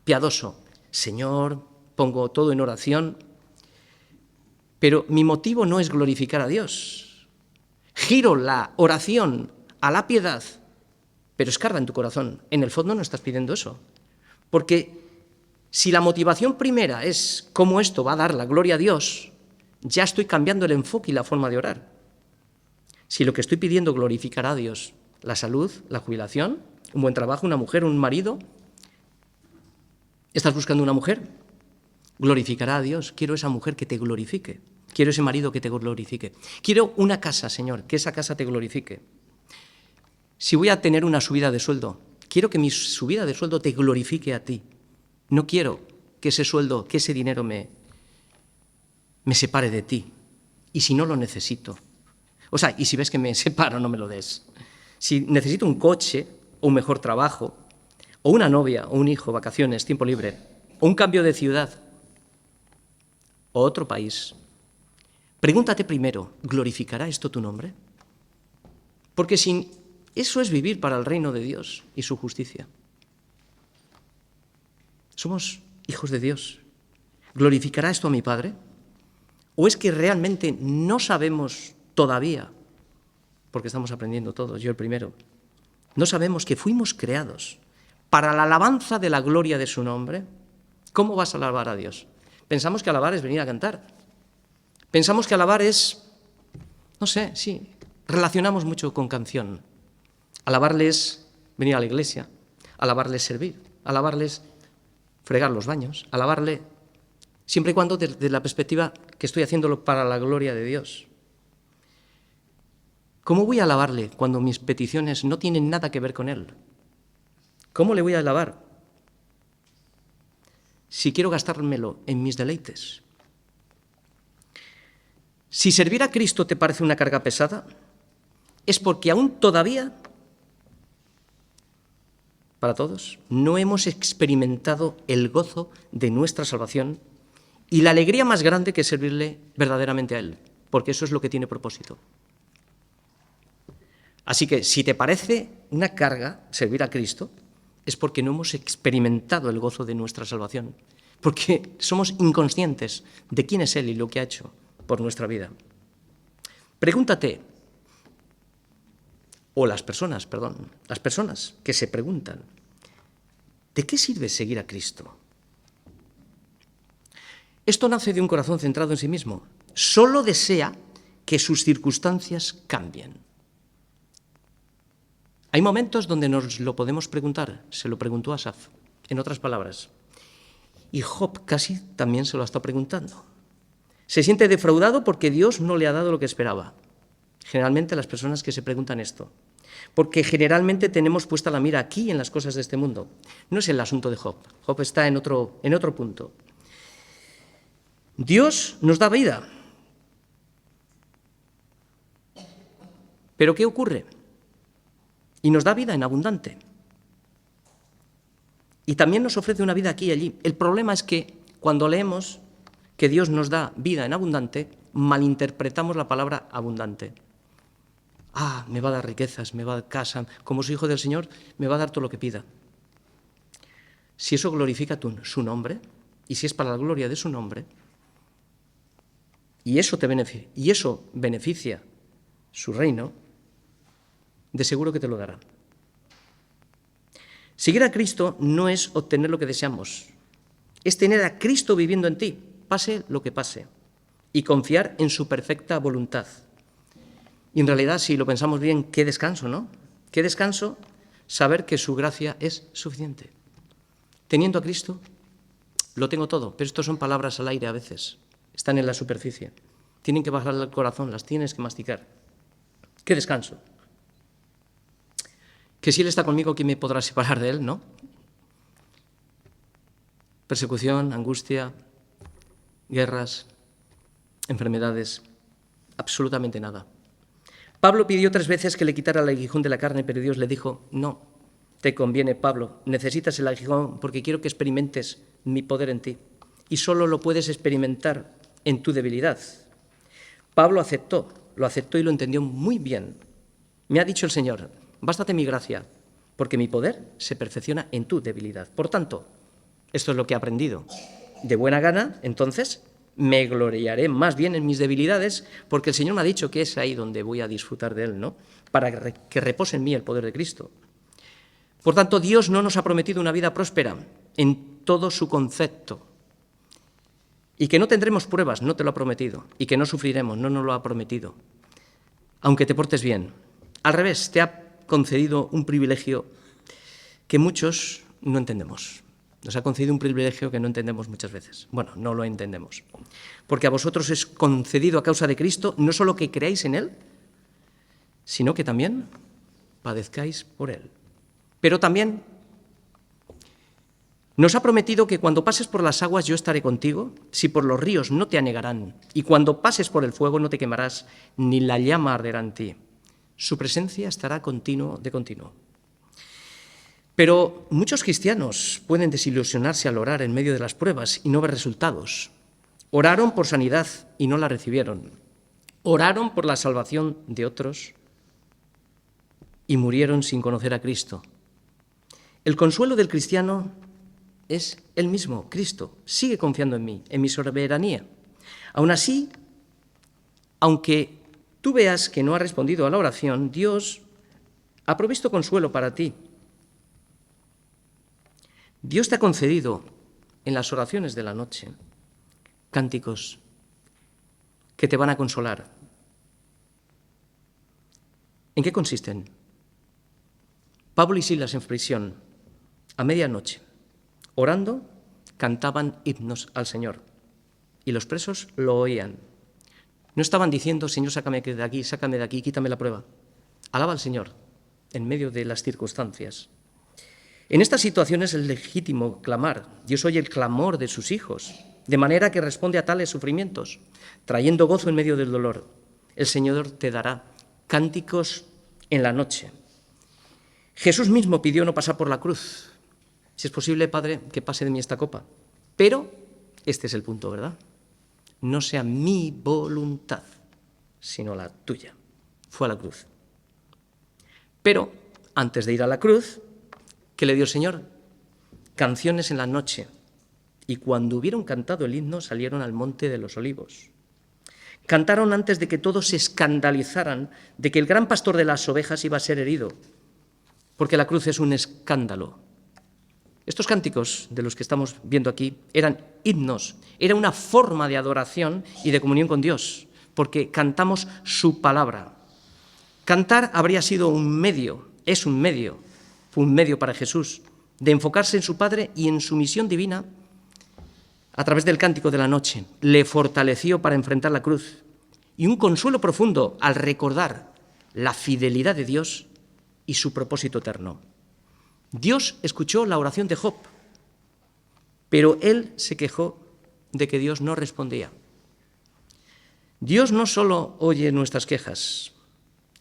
piadoso. Señor, pongo todo en oración, pero mi motivo no es glorificar a Dios. Giro la oración a la piedad, pero escarba en tu corazón. En el fondo no estás pidiendo eso. Porque si la motivación primera es cómo esto va a dar la gloria a Dios, ya estoy cambiando el enfoque y la forma de orar. Si lo que estoy pidiendo glorificará a Dios, la salud, la jubilación, un buen trabajo, una mujer, un marido, ¿estás buscando una mujer? Glorificará a Dios. Quiero esa mujer que te glorifique. Quiero ese marido que te glorifique. Quiero una casa, Señor, que esa casa te glorifique. Si voy a tener una subida de sueldo, quiero que mi subida de sueldo te glorifique a ti. No quiero que ese sueldo, que ese dinero me separe de ti. Y si no lo necesito. O sea, y si ves que me separo, no me lo des. Si necesito un coche, o un mejor trabajo, o una novia, o un hijo, vacaciones, tiempo libre, o un cambio de ciudad, o otro país, pregúntate primero, ¿glorificará esto tu nombre? Porque si eso es vivir para el reino de Dios y su justicia. Somos hijos de Dios. ¿Glorificará esto a mi Padre? ¿O es que realmente no sabemos todavía, porque estamos aprendiendo todos, yo el primero, no sabemos que fuimos creados para la alabanza de la gloria de su nombre? ¿Cómo vas a alabar a Dios? Pensamos que alabar es venir a cantar. Pensamos que alabar es, no sé, sí, relacionamos mucho con canción. Alabarle es venir a la iglesia, alabarle es servir, alabarle es fregar los baños, alabarle, siempre y cuando desde la perspectiva que estoy haciéndolo para la gloria de Dios. ¿Cómo voy a alabarle cuando mis peticiones no tienen nada que ver con Él? ¿Cómo le voy a alabar si quiero gastármelo en mis deleites? Si servir a Cristo te parece una carga pesada, es porque aún todavía, para todos, no hemos experimentado el gozo de nuestra salvación y la alegría más grande que es servirle verdaderamente a Él, porque eso es lo que tiene propósito. Así que si te parece una carga servir a Cristo, es porque no hemos experimentado el gozo de nuestra salvación, porque somos inconscientes de quién es Él y lo que ha hecho por nuestra vida. Pregúntate, o las personas que se preguntan, ¿de qué sirve seguir a Cristo? Esto nace de un corazón centrado en sí mismo. Solo desea que sus circunstancias cambien. Hay momentos donde nos lo podemos preguntar, se lo preguntó Asaf, en otras palabras. Y Job casi también se lo está preguntando. Se siente defraudado porque Dios no le ha dado lo que esperaba. Generalmente las personas que se preguntan esto. Porque generalmente tenemos puesta la mira aquí en las cosas de este mundo. No es el asunto de Job. Job está en otro punto. Dios nos da vida. ¿Pero qué ocurre? Y nos da vida en abundante. Y también nos ofrece una vida aquí y allí. El problema es que cuando leemos que Dios nos da vida en abundante, malinterpretamos la palabra abundante. Me va a dar riquezas, me va a dar casa, como soy hijo del Señor, me va a dar todo lo que pida. si eso glorifica su nombre, y si es para la gloria de su nombre, y eso beneficia su reino, de seguro que te lo dará. Seguir a Cristo no es obtener lo que deseamos, es tener a Cristo viviendo en ti, pase lo que pase, y confiar en su perfecta voluntad. Y en realidad, si lo pensamos bien, qué descanso, ¿no? Qué descanso saber que su gracia es suficiente. Teniendo a Cristo, lo tengo todo, pero estos son palabras al aire a veces, están en la superficie. Tienen que bajar al corazón, las tienes que masticar. ¡Qué descanso! Que si Él está conmigo, ¿quién me podrá separar de Él, no? Persecución, angustia, guerras, enfermedades, absolutamente nada. Pablo pidió 3 veces que le quitara el aguijón de la carne, pero Dios le dijo, no, te conviene, Pablo, necesitas el aguijón porque quiero que experimentes mi poder en ti. Y solo lo puedes experimentar en tu debilidad. Pablo lo aceptó y lo entendió muy bien. Me ha dicho el Señor, bástate mi gracia, porque mi poder se perfecciona en tu debilidad. Por tanto, esto es lo que he aprendido. De buena gana, entonces, me gloriaré más bien en mis debilidades, porque el Señor me ha dicho que es ahí donde voy a disfrutar de Él, ¿no? Para que repose en mí el poder de Cristo. Por tanto, Dios no nos ha prometido una vida próspera en todo su concepto. Y que no tendremos pruebas, no te lo ha prometido. Y que no sufriremos, no nos lo ha prometido. Aunque te portes bien. Al revés, te ha concedido un privilegio que muchos no entendemos. Nos ha concedido un privilegio que no entendemos muchas veces. Bueno, no lo entendemos. Porque a vosotros es concedido a causa de Cristo no solo que creáis en Él, sino que también padezcáis por Él. Pero también nos ha prometido que cuando pases por las aguas yo estaré contigo, si por los ríos no te anegarán, y cuando pases por el fuego no te quemarás, ni la llama arderá en ti. Su presencia estará de continuo. Pero muchos cristianos pueden desilusionarse al orar en medio de las pruebas y no ver resultados. Oraron por sanidad y no la recibieron. Oraron por la salvación de otros y murieron sin conocer a Cristo. El consuelo del cristiano es Él mismo, Cristo. Sigue confiando en mí, en mi soberanía. Aún así, aunque tú veas que no ha respondido a la oración, Dios ha provisto consuelo para ti. Dios te ha concedido en las oraciones de la noche cánticos que te van a consolar. ¿En qué consisten? Pablo y Silas en prisión, a medianoche, orando, cantaban himnos al Señor y los presos lo oían. No estaban diciendo, Señor, sácame de aquí, quítame la prueba. Alaba al Señor en medio de las circunstancias. En estas situaciones es legítimo clamar. Dios oye el clamor de sus hijos, de manera que responde a tales sufrimientos, trayendo gozo en medio del dolor. El Señor te dará cánticos en la noche. Jesús mismo pidió no pasar por la cruz. Si es posible, Padre, que pase de mí esta copa. Pero este es el punto, ¿verdad? No sea mi voluntad, sino la tuya. Fue a la cruz. Pero antes de ir a la cruz, ¿qué le dio el Señor? Canciones en la noche. Y cuando hubieron cantado el himno, salieron al monte de los olivos. Cantaron antes de que todos se escandalizaran de que el gran pastor de las ovejas iba a ser herido, porque la cruz es un escándalo. Estos cánticos de los que estamos viendo aquí eran himnos, era una forma de adoración y de comunión con Dios, porque cantamos su palabra. Cantar habría sido un medio, es un medio, fue un medio para Jesús de enfocarse en su Padre y en su misión divina a través del cántico de la noche. Le fortaleció para enfrentar la cruz y un consuelo profundo al recordar la fidelidad de Dios y su propósito eterno. Dios escuchó la oración de Job, pero él se quejó de que Dios no respondía. Dios no solo oye nuestras quejas,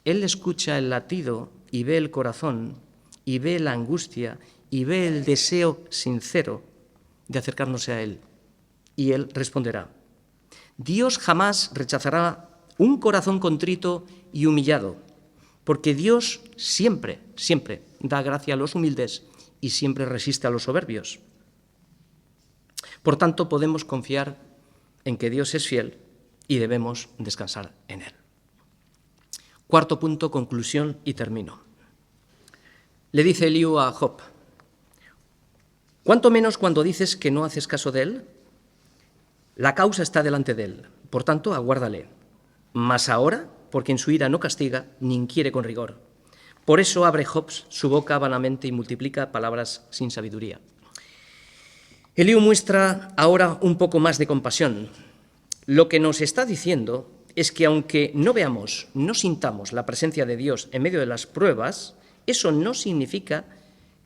Él escucha el latido y ve el corazón y ve la angustia y ve el deseo sincero de acercarnos a Él, y Él responderá. Dios jamás rechazará un corazón contrito y humillado, porque Dios siempre da gracia a los humildes y siempre resiste a los soberbios. Por tanto, podemos confiar en que Dios es fiel y debemos descansar en Él. Cuarto punto, conclusión y termino. Le dice Eliú a Job: ¿cuánto menos cuando dices que no haces caso de él? La causa está delante de él, por tanto, aguárdale. Mas ahora, porque en su ira no castiga, ni inquiere con rigor. Por eso abre Job su boca vanamente y multiplica palabras sin sabiduría. Eliú muestra ahora un poco más de compasión. Lo que nos está diciendo es que aunque no veamos, no sintamos la presencia de Dios en medio de las pruebas, eso no significa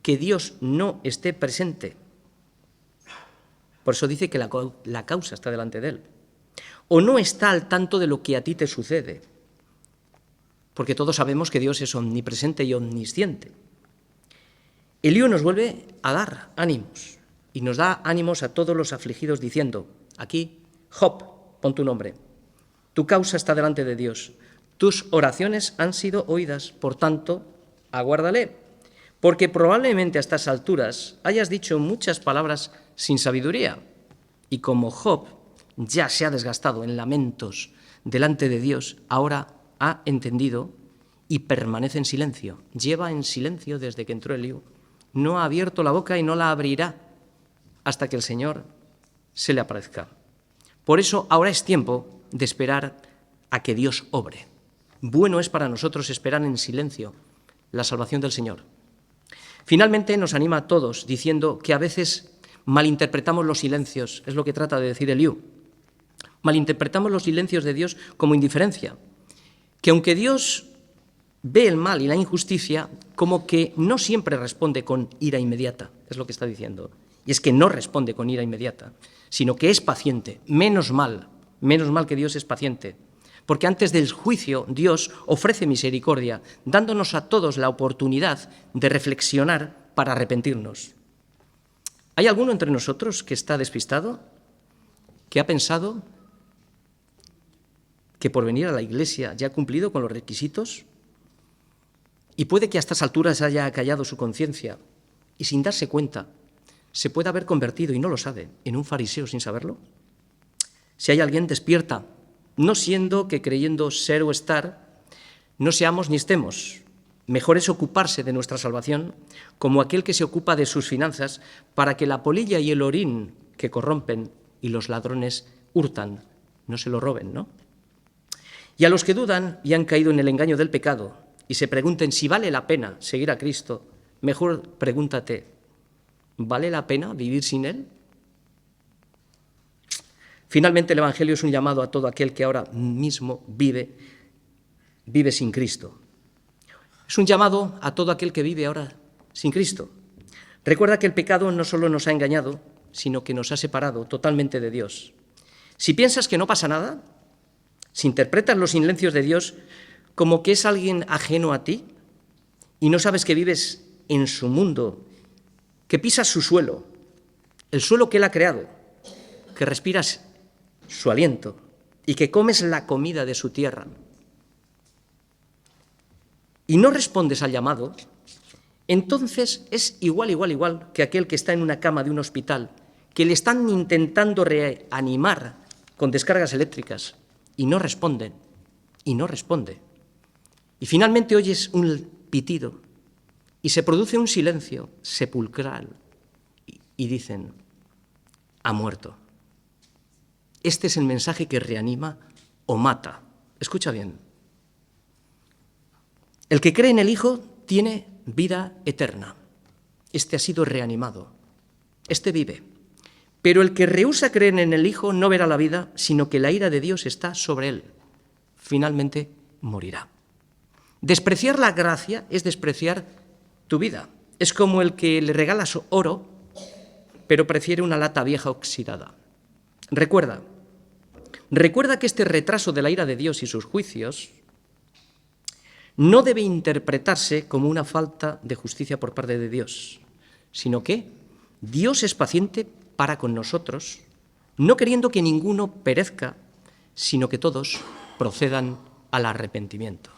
que Dios no esté presente. Por eso dice que la causa está delante de él. O no está al tanto de lo que a ti te sucede. Porque todos sabemos que Dios es omnipresente y omnisciente. Eliú nos vuelve a dar ánimos y nos da ánimos a todos los afligidos diciendo: aquí, Job, pon tu nombre, tu causa está delante de Dios, tus oraciones han sido oídas, por tanto, aguárdale, porque probablemente a estas alturas hayas dicho muchas palabras sin sabiduría, y como Job ya se ha desgastado en lamentos delante de Dios, ahora ha entendido y permanece en silencio. Lleva en silencio desde que entró Eliú. No ha abierto la boca y no la abrirá hasta que el Señor se le aparezca. Por eso ahora es tiempo de esperar a que Dios obre. Bueno es para nosotros esperar en silencio la salvación del Señor. Finalmente nos anima a todos diciendo que a veces malinterpretamos los silencios, es lo que trata de decir Eliú. Malinterpretamos los silencios de Dios como indiferencia, que aunque Dios ve el mal y la injusticia, como que no siempre responde con ira inmediata, es lo que está diciendo. Y es que no responde con ira inmediata, sino que es paciente. Menos mal que Dios es paciente, porque antes del juicio Dios ofrece misericordia, dándonos a todos la oportunidad de reflexionar para arrepentirnos. ¿Hay alguno entre nosotros que está despistado, que ha pensado que por venir a la iglesia ya ha cumplido con los requisitos? Y puede que a estas alturas haya acallado su conciencia y sin darse cuenta se pueda haber convertido, y no lo sabe, en un fariseo sin saberlo. Si hay alguien, despierta, no siendo que creyendo ser o estar, no seamos ni estemos. Mejor es ocuparse de nuestra salvación como aquel que se ocupa de sus finanzas para que la polilla y el orín que corrompen y los ladrones hurtan no se lo roben, ¿no? Y a los que dudan y han caído en el engaño del pecado y se pregunten si vale la pena seguir a Cristo, mejor pregúntate: ¿vale la pena vivir sin Él? Finalmente, el Evangelio es un llamado a todo aquel que ahora mismo vive sin Cristo. Es un llamado a todo aquel que vive ahora sin Cristo. Recuerda que el pecado no solo nos ha engañado, sino que nos ha separado totalmente de Dios. Si piensas que no pasa nada, si interpretas los silencios de Dios como que es alguien ajeno a ti y no sabes que vives en su mundo, que pisas su suelo, el suelo que Él ha creado, que respiras su aliento y que comes la comida de su tierra, y no respondes al llamado, entonces es igual que aquel que está en una cama de un hospital, que le están intentando reanimar con descargas eléctricas y no responde. Y finalmente oyes un pitido y se produce un silencio sepulcral y dicen: ha muerto. Este es el mensaje que reanima o mata. Escucha bien. El que cree en el Hijo tiene vida eterna. Este ha sido reanimado. Este vive. Pero el que rehúsa creer en el Hijo no verá la vida, sino que la ira de Dios está sobre él. Finalmente morirá. Despreciar la gracia es despreciar tu vida. Es como el que le regalas oro, pero prefiere una lata vieja oxidada. Recuerda que este retraso de la ira de Dios y sus juicios no debe interpretarse como una falta de justicia por parte de Dios, sino que Dios es paciente para con nosotros, no queriendo que ninguno perezca, sino que todos procedan al arrepentimiento.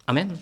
Amén.